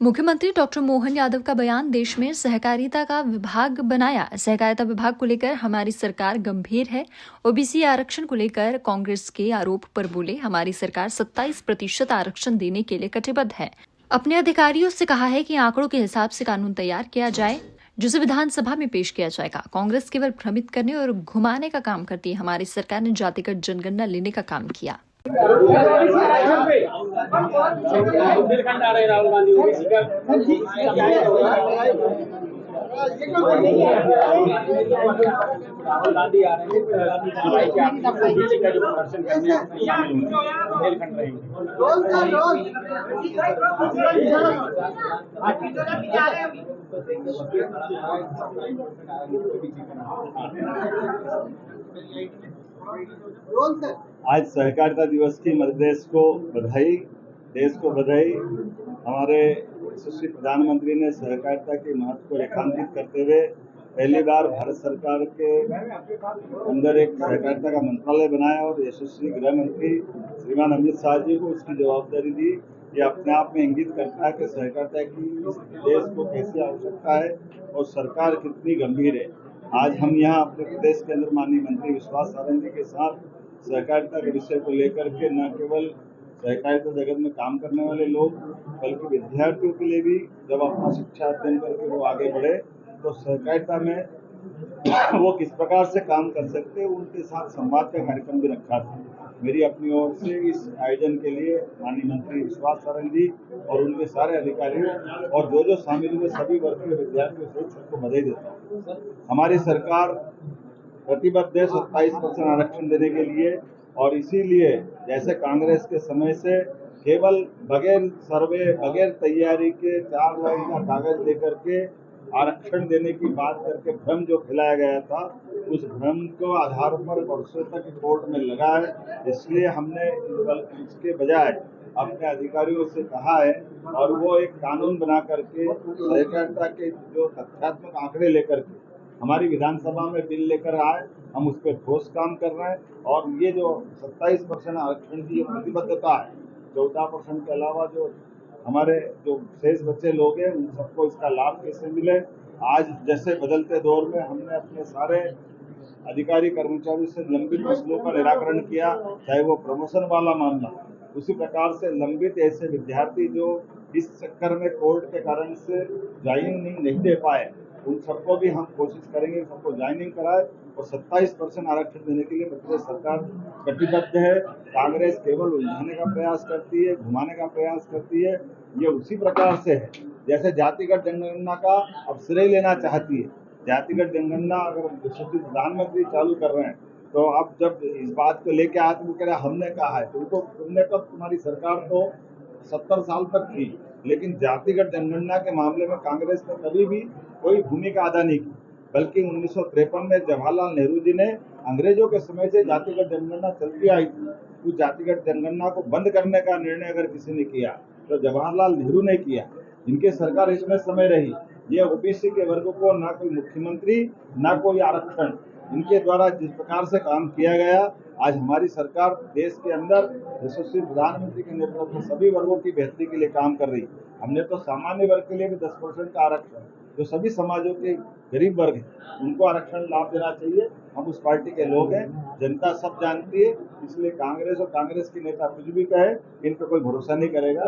मुख्यमंत्री डॉक्टर मोहन यादव का बयान, देश में सहकारिता का विभाग बनाया। सहकारिता विभाग को लेकर हमारी सरकार गंभीर है। ओबीसी आरक्षण को लेकर कांग्रेस के आरोप पर बोले, हमारी सरकार 27% आरक्षण देने के लिए कटिबद्ध है। अपने अधिकारियों से कहा है कि आंकड़ों के हिसाब से कानून तैयार किया जाए, जिसे विधानसभा में पेश किया जाएगा। कांग्रेस केवल भ्रमित करने और घुमाने का काम करती है। हमारी सरकार ने जातिगत जनगणना लेने का काम किया। बुंदेलखंड आ रहे राहुल गांधी राहुल गांधी आ रहे हैं का जो प्रदर्शन करने बुंदेलखंड रहेंगे। आज सहकारिता दिवस की मध्य देश को बधाई। हमारे यशस्वी प्रधानमंत्री ने सहकारिता के महत्व को रेखांकित करते हुए पहली बार भारत सरकार के अंदर एक सहकारिता का मंत्रालय बनाया और यशस्वी गृह मंत्री श्रीमान अमित शाह जी को उसकी जवाबदारी दी। ये अपने आप में इंगित करता है कि सहकारिता की इस देश को कैसी आवश्यकता है और सरकार कितनी गंभीर है। आज हम यहाँ अपने प्रदेश के अंदर माननीय मंत्री विश्वास सारंग जी के साथ सहकारिता के विषय को लेकर के न केवल सहकारिता जगत में काम करने वाले लोग बल्कि विद्यार्थियों के लिए भी जब अपना शिक्षा अध्ययन करके वो आगे बढ़े तो सहकारिता में वो किस प्रकार से काम कर सकते हैं, उनके साथ संवाद का कार्यक्रम भी रखा था। मेरी अपनी ओर से इस आयोजन के लिए माननीय मंत्री विश्वास सारंग जी और उनके सारे अधिकारियों और जो शामिल हुए सभी वर्ग के विद्यार्थियों सहित सबको बधाई देता हूँ। हमारी सरकार प्रतिबद्ध है 27% आरक्षण देने के लिए और इसीलिए जैसे कांग्रेस के समय से केवल बगैर सर्वे बगैर तैयारी के 4 लाइन का कागज लेकर के आरक्षण देने की बात करके भ्रम जो फैलाया गया था, उस भ्रम को आधार पर वर्षों तक कोर्ट में लगा है। इसलिए हमने इसके बजाय अपने अधिकारियों से कहा है और वो एक कानून बना करके सहकारिता के जो तथ्यात्मक आंकड़े लेकर के हमारी विधानसभा में बिल लेकर आए। हम उस पर ठोस काम कर रहे हैं और ये जो 27% आरक्षण की प्रतिबद्धता है, 14% के अलावा जो हमारे जो शेष बच्चे लोग हैं उन सबको इसका लाभ कैसे मिले। आज जैसे बदलते दौर में हमने अपने सारे अधिकारी कर्मचारियों से लंबित मसलों का निराकरण किया, चाहे वो प्रमोशन वाला मामला, उसी प्रकार से लंबित ऐसे विद्यार्थी जो इस चक्कर में कोर्ट के कारण से ज्वाइनिंग नहीं दे पाए, उन सबको भी हम कोशिश करेंगे सबको ज्वाइनिंग कराए और 27% आरक्षण देने के लिए प्रदेश सरकार कटिबद्ध है। कांग्रेस केवल उलझाने का प्रयास करती है, घुमाने का प्रयास करती है। ये उसी प्रकार से है जैसे जातिगत जनगणना का अब श्रेय लेना चाहती है। जातिगत जनगणना अगर यशस्वी प्रधानमंत्री चालू कर रहे हैं तो अब जब इस बात को लेके आए तो वो कह रहे हमने कहा है, तो तुमने कब, तुम्हारी सरकार तो 70 साल तक थी, लेकिन जातिगत जनगणना के मामले में कांग्रेस ने कभी भी कोई भूमिका अदा नहीं की, बल्कि 1953 में जवाहरलाल नेहरू जी ने अंग्रेजों के समय से जातिगत जनगणना चलती आई थी। उस जातिगत जनगणना को बंद करने का निर्णय अगर किसी ने किया तो जवाहरलाल नेहरू ने किया। इनकी सरकार इसमें समय रही। ये ओबीसी के वर्ग को ना कोई मुख्यमंत्री ना कोई आरक्षण, इनके द्वारा जिस प्रकार से काम किया गया, आज हमारी सरकार देश के अंदर यशस्वी प्रधानमंत्री के नेतृत्व में सभी वर्गों की बेहतरी के लिए काम कर रही है। हमने तो सामान्य वर्ग के लिए भी 10% का आरक्षण, जो सभी समाजों के गरीब वर्ग हैं उनको आरक्षण लाभ देना चाहिए। हम उस पार्टी के लोग हैं, जनता सब जानती है, इसलिए कांग्रेस और कांग्रेस के नेता कुछ भी कहे इन पर कोई भरोसा नहीं करेगा।